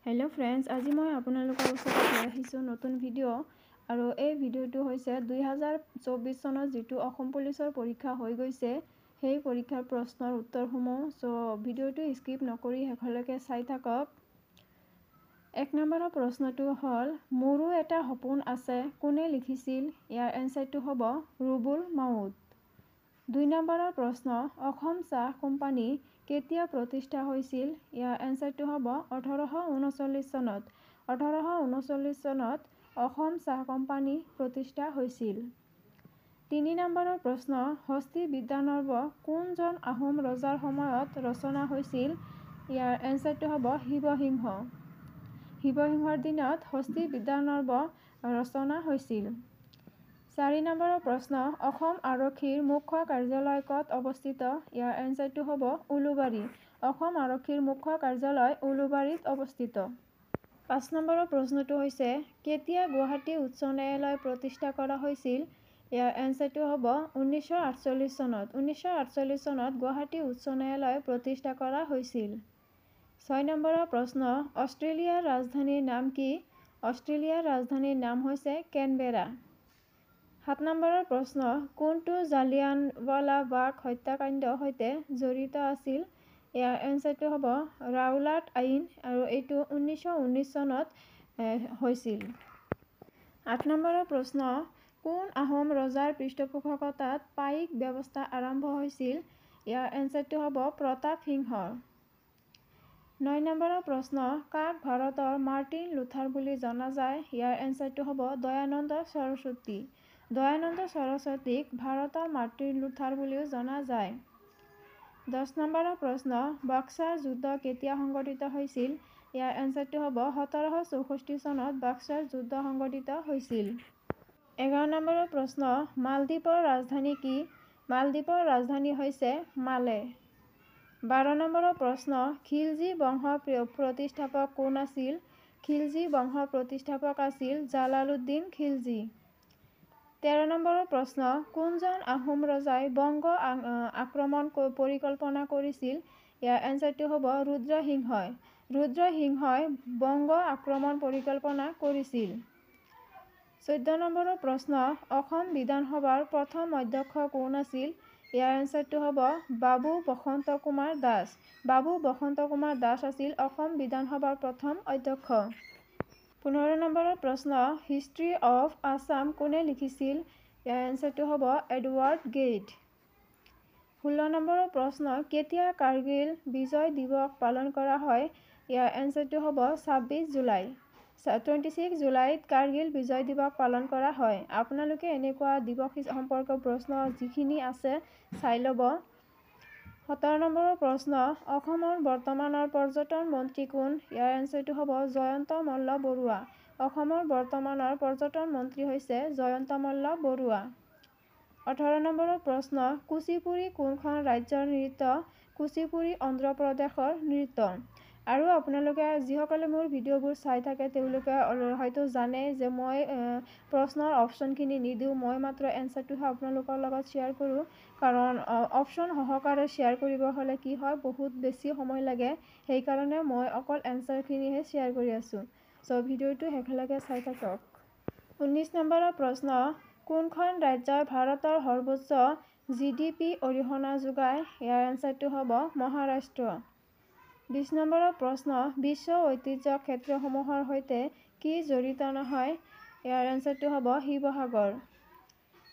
Hello friends, आज मैं आपनलोকৰ ওচৰত লৈ আহিছোঁ নতুন ভিডিও আৰু এই ভিডিওটো হৈছে 2024 চনত যেটো অসম পুলিচৰ পৰীক্ষা হৈ গৈছে সেই পৰীক্ষাৰ প্ৰশ্নৰ উত্তৰসমূহ। সো ভিডিওটো স্কিপ নকৰি হেখলৈকে চাই থাকক। 1 নম্বৰৰ প্ৰশ্নটো হ'ল মোৰো এটা সপোন আছে কোনে লিখিছিল? ইয়াৰ এনসাৰটো হ'ব ৰুবুল মাউত। 2 নম্বৰৰ প্ৰশ্ন অসম চাহ কোম্পানী কেতিয়া প্ৰতিষ্ঠা হৈছিল? ইয়াৰ এনসাৰটো হ'ব 1839 চনত। 1839 চনত অসম চাহ কোম্পানী প্ৰতিষ্ঠা হৈছিল। 3 নম্বৰৰ প্ৰশ্ন হস্তি বিদ্যানৰ্ভ কোনজন আহোম ৰজাৰ সময়ত ৰচনা হৈছিল? ইয়াৰ এনসাৰটো হ'ব শিৱসিংহ। শিৱসিংহৰ দিনত হস্তি বিদ্যানৰ্ভ ৰচনা হৈছিল। 4 নম্বৰৰ প্ৰশ্ন অসম আৰক্ষীৰ মুখ্য কাৰ্যালয় ক'ত অৱস্থিত? ইয়াৰ এনসাৰটো হ'ব উলুবাৰী। অসম আৰক্ষীৰ মুখ্য কাৰ্যালয় উলুবাৰীত অৱস্থিত। 5 নম্বৰৰ প্ৰশ্নটো হৈছে কেতিয়া গুৱাহাটী উচ্চ ন্যায়ালয় প্ৰতিষ্ঠা কৰা হৈছিল? ইয়াৰ এনসাৰটো হ'ব 1948 চনত। 1948 চনত গুৱাহাটী উচ্চ ন্যায়ালয় প্ৰতিষ্ঠা কৰা হৈছিল। 6 নম্বৰৰ প্ৰশ্ন অষ্ট্ৰেলিয়াৰ ৰাজধানীৰ নাম কি? অষ্ট্ৰেলিয়াৰ ৰাজধানীৰ নাম হৈছে কেনবেৰা। 7 নম্বৰৰ প্ৰশ্ন কোনটো জালিয়ানৱালাবাগ হত্যাকাণ্ডৰ সৈতে জড়িত আছিল? ইয়াৰ এনসাৰটো হ'ব ৰাওলাট আইন আৰু এইটো 1919 চনত হৈছিল। 8 নম্বৰৰ প্ৰশ্ন কোন আহোম ৰজাৰ পৃষ্ঠপোষকতাত পাইক ব্যৱস্থা আৰম্ভ হৈছিল? ইয়াৰ এনসাৰটো হ'ব প্ৰতাপ সিংহৰ। 9 নম্বৰৰ প্ৰশ্ন কাক ভাৰতৰ মাৰ্টিন লুথাৰ বুলি জনা যায়? ইয়াৰ এনসাৰটো হ'ব দয়ানন্দ সৰস্বতী। দয়ানন্দ সৰস্বতীক ভাৰতৰ মাৰ্টিন লুথাৰ বুলিও জনা যায়। 10 নম্বৰৰ প্ৰশ্ন বক্সাৰ যুদ্ধ কেতিয়া সংঘটিত হৈছিল? ইয়াৰ এনসাৰটো হ'ব 1764 চনত বক্সাৰ যুদ্ধ সংঘটিত হৈছিল। 11 নম্বৰৰ প্ৰশ্ন মালদ্বীপৰ ৰাজধানী কি? মালদ্বীপৰ ৰাজধানী হৈছে মালে। 12 নম্বৰৰ প্ৰশ্ন খিলজী বংশৰ প্ৰতিষ্ঠাপক কোন আছিল? খিলজী বংশৰ প্ৰতিষ্ঠাপক আছিল জালালুদ্দিন খিলজী। 13 নম্বৰৰ প্ৰশ্ন কোনজন আহোম ৰজাই বংগ আক্ৰমণ পৰিকল্পনা কৰিছিল? ইয়াৰ এনসাৰটো হ'ব ৰুদ্ৰসিংহই। ৰুদ্ৰসিংহই বংগ আক্ৰমণ পৰিকল্পনা কৰিছিল। 14 নম্বৰৰ প্ৰশ্ন অসম বিধানসভাৰ প্ৰথম অধ্যক্ষ কোন আছিল? ইয়াৰ এনসাৰটো হ'ব বাবু বসন্ত কুমাৰ দাস। বাবু বসন্ত কুমাৰ দাস আছিল অসম বিধানসভাৰ প্ৰথম অধ্যক্ষ। 15 নম্বৰৰ প্ৰশ্ন হিষ্ট্ৰী অফ আছাম কোনে লিখিছিল? ইয়াৰ এনসাৰটো হ'ব এডৱাৰ্ড গেইট। 16 নম্বৰৰ প্ৰশ্ন কেতিয়া কাৰ্গিল বিজয় দিৱস পালন কৰা হয়? ইয়াৰ এনসাৰটো হ'ব 26 জুলাই। 26 জুলাইত কাৰ্গিল বিজয় দিৱস পালন কৰা হয়। আপোনালোকে এনেকুৱা দিৱস সম্পৰ্কীয় প্ৰশ্ন যিখিনি আছে চাই ল'ব। 17 নম্বৰৰ প্ৰশ্ন অসমৰ বৰ্তমানৰ পৰ্যটন মন্ত্ৰী কোন? ইয়াৰ এনসাৰটো হ'ব জয়ন্ত মল্ল বৰুৱা। অসমৰ বৰ্তমানৰ পৰ্যটন মন্ত্ৰী হৈছে জয়ন্ত মল্ল বৰুৱা। 18 নম্বৰৰ প্ৰশ্ন কুচিপুড়ি কোনখন ৰাজ্যৰ নৃত্য? কুচিপুড়ি অন্ধ্ৰ প্ৰদেশৰ নৃত্য। আৰু আপোনালোকে যিসকলে মোৰ ভিডিঅ'বোৰ চাই থাকে তেওঁলোকে হয়তো জানে যে মই প্ৰশ্নৰ অপশ্যনখিনি নিদিওঁ, মই মাত্ৰ এনসাৰটোহে আপোনালোকৰ লগত শ্বেয়াৰ কৰোঁ। কাৰণ অপশ্যন সহকাৰে শ্বেয়াৰ কৰিব হ'লে কি হয় বহুত বেছি সময় লাগে, সেইকাৰণে মই অকল এনসাৰখিনিহে শ্বেয়াৰ কৰি আছোঁ। চ' ভিডিঅ'টো শেষলৈকে চাই থাকক। 19 নম্বৰৰ প্ৰশ্ন কোনখন ৰাজ্যই ভাৰতৰ সৰ্বোচ্চ GDP অৰিহণা যোগায়? ইয়াৰ এনসাৰটো হ'ব মহাৰাষ্ট্ৰ। 20 নম্বৰৰ প্ৰশ্ন বিশ্ব ঐতিহ্য ক্ষেত্ৰসমূহৰ সৈতে কি জড়িত নহয়? ইয়াৰ এনসাৰটো হ'ব শিৱসাগৰ।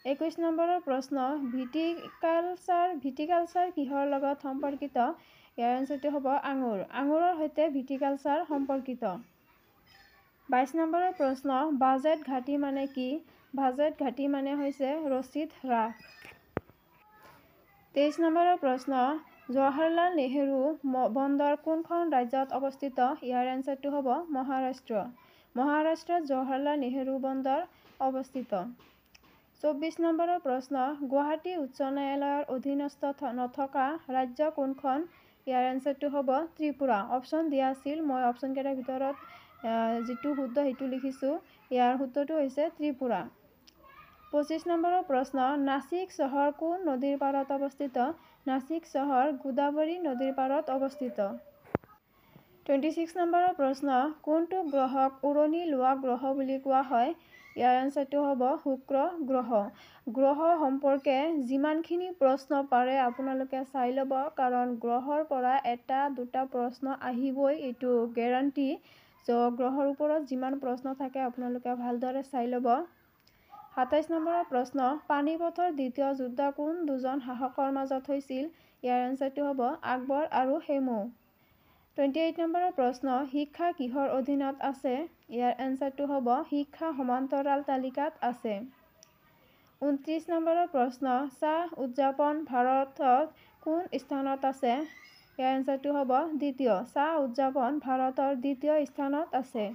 21 নম্বৰৰ প্ৰশ্ন ভিটিকালচাৰ কিহৰ লগত সম্পৰ্কিত? ইয়াৰ এনসাৰটো হ'ব আঙুৰ। আঙুৰৰ সৈতে ভিটিকালচাৰ সম্পৰ্কিত। 22 নম্বৰৰ প্ৰশ্ন বাজেট ঘাটি মানে কি? বাজেট ঘাটি মানে হৈছে ৰচিদ হ্ৰাস। 23 নম্বৰৰ প্ৰশ্ন জৱাহৰলাল নেহৰু বন্দৰ কোনখন ৰাজ্যত অৱস্থিত? ইয়াৰ এনসাৰটো হ'ব মহাৰাষ্ট্ৰ। মহাৰাষ্ট্ৰত জৱাহৰলাল নেহৰু বন্দৰ অৱস্থিত। 24 নম্বৰৰ প্ৰশ্ন গুৱাহাটী উচ্চ ন্যায়ালয়ৰ অধীনস্থ নথকা ৰাজ্য কোনখন? ইয়াৰ এনসাৰটো হ'ব ত্ৰিপুৰা। অপশ্যন দিয়া আছিল, মই অপশ্যনকেইটাৰ ভিতৰত যিটো শুদ্ধ সেইটো লিখিছোঁ। ইয়াৰ শুদ্ধটো হৈছে ত্ৰিপুৰা। 25 নম্বৰৰ প্ৰশ্ন নাছিক চহৰ কোন নদীৰ পাৰত অৱস্থিত? নাছিক চহৰ গোদাবৰী নদীৰ পাৰত অৱস্থিত। 26 নম্বৰৰ প্ৰশ্ন কোনটো গ্ৰহক উৰণি লোৱা গ্ৰহ বুলি কোৱা হয় ইয়াৰ এনসাৰটো হ'ব শুক্ৰ গ্ৰহ গ্ৰহ সম্পৰ্কে যিমানখিনি প্ৰশ্ন পাৰে আপোনালোকে চাই ল'ব কাৰণ গ্ৰহৰ পৰা এটা দুটা প্ৰশ্ন আহিবই এইটো গ্যাৰান্টি সো গ্ৰহৰ ওপৰত যিমান প্ৰশ্ন থাকে আপোনালোকে ভালদৰে চাই ল'ব 27 নম্বৰৰ প্ৰশ্ন পানিপথৰ দ্বিতীয় যুদ্ধ কোন দুজন শাসকৰ মাজত হৈছিল ইয়াৰ এনসাৰটো হ'ব আকবৰ আৰু হেমু 28 নম্বৰৰ প্ৰশ্ন শিক্ষা কিহৰ অধীনত আছে ইয়াৰ এনসাৰটো হ'ব শিক্ষা সমান্তৰাল তালিকাত আছে 29 নম্বৰৰ প্ৰশ্ন চাহ উদযাপন ভাৰতত কোন স্থানত আছে ইয়াৰ এনসাৰটো হ'ব দ্বিতীয় চাহ উদযাপন ভাৰতৰ দ্বিতীয় স্থানত আছে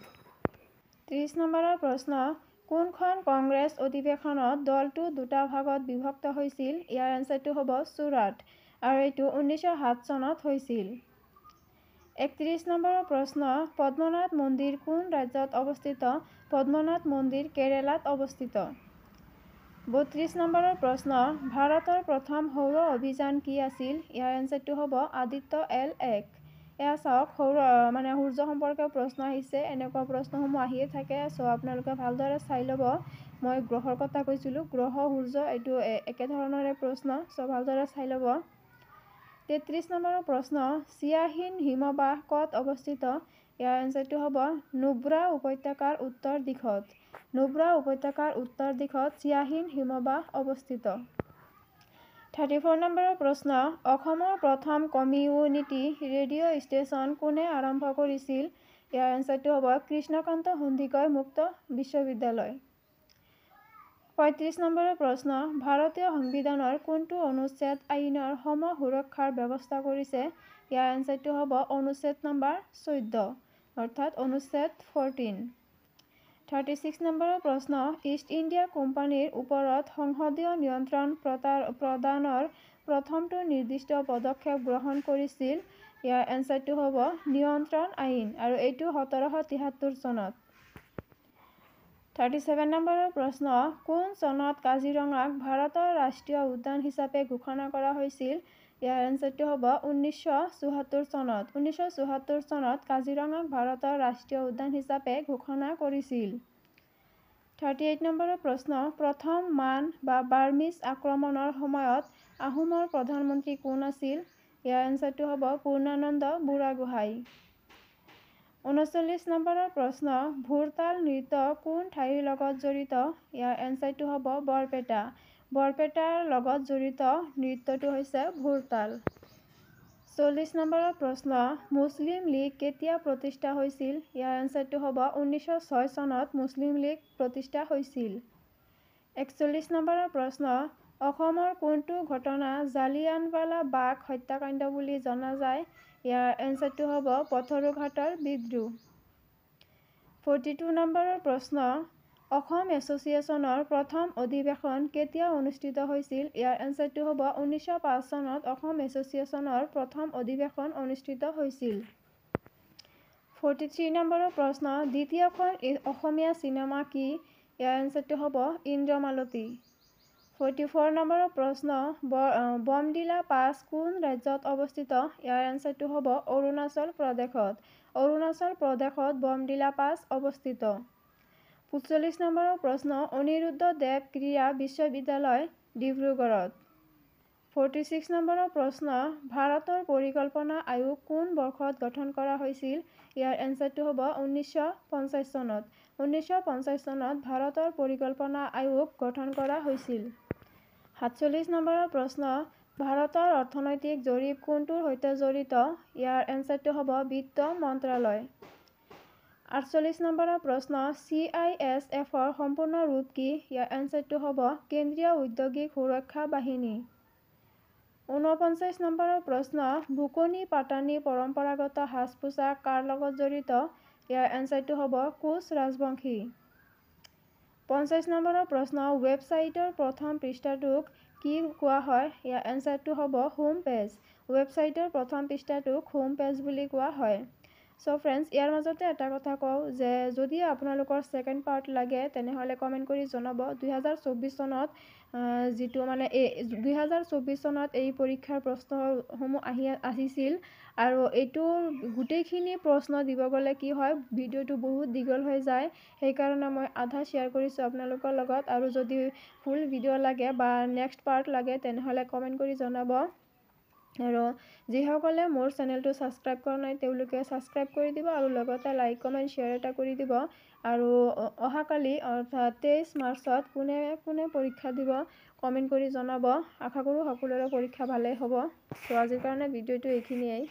30 নম্বৰৰ প্ৰশ্ন কোনখন কংগ্ৰেছ অধিৱেশনত দলটো দুটা ভাগত বিভক্ত হৈছিল ইয়াৰ এনসাৰটো হ'ব চুৰাট আৰু এইটো 1907 চনত হৈছিল 31 নম্বৰৰ প্ৰশ্ন পদ্মনাথ মন্দিৰ কোন ৰাজ্যত অৱস্থিত পদ্মনাথ মন্দিৰ কেৰালাত অৱস্থিত 32 নম্বৰৰ প্ৰশ্ন ভাৰতৰ প্ৰথম সৌৰ অভিযান কি আছিল ইয়াৰ এনসাৰটো হ'ব আদিত্য L1 এয়া চাওক সূৰ্য সম্পৰ্কে প্ৰশ্ন আহিছে এনেকুৱা প্ৰশ্নসমূহ আহিয়ে থাকে সো আপোনালোকে ভালদৰে চাই ল'ব মই গ্ৰহৰ কথা কৈছিলোঁ গ্ৰহ সূৰ্য এইটো একে ধৰণৰে প্ৰশ্ন সো ভালদৰে চাই ল'ব 33 নম্বৰৰ প্ৰশ্ন চিয়াহীন হিমবাহ ক'ত অৱস্থিত ইয়াৰ এনসাৰটো হ'ব নুব্ৰা উপত্যকাৰ উত্তৰ দিশত নুব্ৰা উপত্যকাৰ উত্তৰ দিশত চিয়াহীন হিমবাহ অৱস্থিত 34 নম্বৰৰ প্ৰশ্ন অসমৰ প্ৰথম কমিউনিটি ৰেডিঅ' ষ্টেচন কোনে আৰম্ভ কৰিছিল ইয়াৰ এনসাৰটো হ'ব কৃষ্ণকান্ত সন্দিকৈ মুক্ত বিশ্ববিদ্যালয় 35 নম্বৰৰ প্ৰশ্ন ভাৰতীয় সংবিধানৰ কোনটো অনুচ্ছেদ আইনৰ সম সুৰক্ষাৰ ব্যৱস্থা কৰিছে ইয়াৰ এনসাৰটো হ'ব অনুচ্ছেদ নম্বৰ 14 অৰ্থাৎ অনুচ্ছেদ 14 36 নম্বৰৰ প্ৰশ্ন ইষ্ট ইণ্ডিয়া কোম্পানীৰ ওপৰত সংসদীয় নিয়ন্ত্ৰণ প্ৰদানৰ প্ৰথমটো নিৰ্দিষ্ট পদক্ষেপ গ্ৰহণ কৰিছিল ইয়াৰ এনসাৰটো হ'ব নিয়ন্ত্ৰণ আইন আৰু এইটো 1773 চনত 37 নম্বৰৰ প্ৰশ্ন কোন চনত কাজিৰঙাক ভাৰতৰ ৰাষ্ট্ৰীয় উদ্যান হিচাপে ঘোষণা কৰা হৈছিল ইয়াৰ এনসাৰটো হ'ব 1974 চনত 1974 চনত কাজিৰঙাক ভাৰতৰ ৰাষ্ট্ৰীয় উদ্যান হিচাপে ঘোষণা কৰিছিল 38 নম্বৰৰ প্ৰশ্ন প্ৰথম মান বা বাৰ্মিজ আক্ৰমণৰ সময়ত আহোমৰ প্ৰধানমন্ত্ৰী কোন আছিল ইয়াৰ এনসাৰটো হ'ব পূৰ্ণানন্দ বুঢ়াগোহাঁই 39 নম্বৰৰ প্ৰশ্ন ভোৰতাল নৃত্য কোন ঠাইৰ লগত জড়িত ইয়াৰ এনসাৰটো হ'ব বৰপেটাৰ লগত জড়িত নৃত্যটো হৈছে ভোৰতাল 40 নম্বৰৰ প্ৰশ্ন মুছলিম লীগ কেতিয়া প্ৰতিষ্ঠা হৈছিল ইয়াৰ এনসাৰটো হ'ব 1906 চনত মুছলিম লীগ প্ৰতিষ্ঠা হৈছিল 41 নম্বৰৰ প্ৰশ্ন অসমৰ কোনটো ঘটনা জালিয়ানৱালা বাগ হত্যাকাণ্ড বুলি জনা যায় ইয়াৰ এনসাৰটো হ'ব পথৰুঘাটৰ বিদ্ৰোহ 42 নম্বৰৰ প্ৰশ্ন অসম এছ'চিয়েশ্যনৰ প্ৰথম অধিৱেশন কেতিয়া অনুষ্ঠিত হৈছিল ইয়াৰ এনসাৰটো হ'ব 1905 চনত অসম এছ'চিয়েশ্যনৰ প্ৰথম অধিৱেশন অনুষ্ঠিত হৈছিল 43 নম্বৰৰ প্ৰশ্ন দ্বিতীয়খন অসমীয়া চিনেমা কি ইয়াৰ এনসাৰটো হ'ব ইন্দ্ৰমালতী 44 নম্বৰৰ প্ৰশ্ন বমডিলা পাছ কোন ৰাজ্যত অৱস্থিত ইয়াৰ এনসাৰটো হ'ব অৰুণাচল প্ৰদেশত বমডিলা পাছ অৱস্থিত 45 নম্বৰৰ প্ৰশ্ন অনিৰুদ্ধ দেৱ ক্ৰীড়া বিশ্ববিদ্যালয় ডিব্ৰুগড়ত 46 নম্বৰৰ প্ৰশ্ন ভাৰতৰ পৰিকল্পনা আয়োগ কোন বৰ্ষত গঠন কৰা হৈছিল ইয়াৰ এনসাৰটো হ'ব 1950 চনত 1950 চনত ভাৰতৰ পৰিকল্পনা আয়োগ গঠন কৰা হৈছিল 47 নম্বৰৰ প্ৰশ্ন ভাৰতৰ অৰ্থনৈতিক জৰীপ কোনটোৰ সৈতে জড়িত ইয়াৰ এনসাৰটো হ'ব বিত্ত মন্ত্ৰালয় 48 নম্বৰৰ প্ৰশ্ন CISFৰ সম্পূৰ্ণ ৰূপ কি ইয়াৰ এনসাৰটো হ'ব কেন্দ্ৰীয় ঔদ্যোগিক সুৰক্ষা বাহিনী 49 নম্বৰৰ প্ৰশ্ন ভুকনি পাটানি পৰম্পৰাগত সাজ পোছাক কাৰ লগত জড়িত ইয়াৰ এনসাৰটো হ'ব কোচ ৰাজবংশী 50 নম্বৰৰ প্ৰশ্ন ৱেবছাইটৰ প্ৰথম পৃষ্ঠাটোক কি কোৱা হয় ইয়াৰ এনসাৰটো হ'ব হোম পেজ ৱেবছাইটৰ প্ৰথম পৃষ্ঠাটোক হোম পেজ বুলি কোৱা হয় সো ফ্ৰেণ্ডছ, ইয়াৰ মাজতে এটা কথা কওঁ যে যদি আপোনালোকৰ ছেকেণ্ড পাৰ্ট লাগে তেনেহ'লে কমেণ্ট কৰি জনাব। 2024 চনত যিটো মানে 2024 চনত এই পৰীক্ষাৰ প্ৰশ্নসমূহ আহিছিল আৰু এইটোৰ গোটেইখিনি প্ৰশ্ন দিব গ'লে কি হয়, ভিডিঅ'টো বহুত দীঘল হৈ যায়। সেইকাৰণে মই আধা শ্বেয়াৰ কৰিছোঁ আপোনালোকৰ লগত। আৰু যদি ফুল ভিডিঅ' লাগে বা নেক্সট পাৰ্ট লাগে তেনেহ'লে কমেণ্ট কৰি জনাব। আৰু যিসকলে মোৰ চেনেলটো ছাবস্ক্ৰাইব কৰা নাই তেওঁলোকে ছাবস্ক্ৰাইব কৰি দিব আৰু লগতে লাইক কমেণ্ট শ্বেয়াৰ এটা কৰি দিব। আৰু অহাকালি অৰ্থাৎ 23 মাৰ্চত কোনে কোনে পৰীক্ষা দিব কমেণ্ট কৰি জনাব। আশা কৰোঁ সকলোৰে পৰীক্ষা ভালেই হ'ব। তো আজিৰ কাৰণে ভিডিঅ'টো এইখিনিয়েই।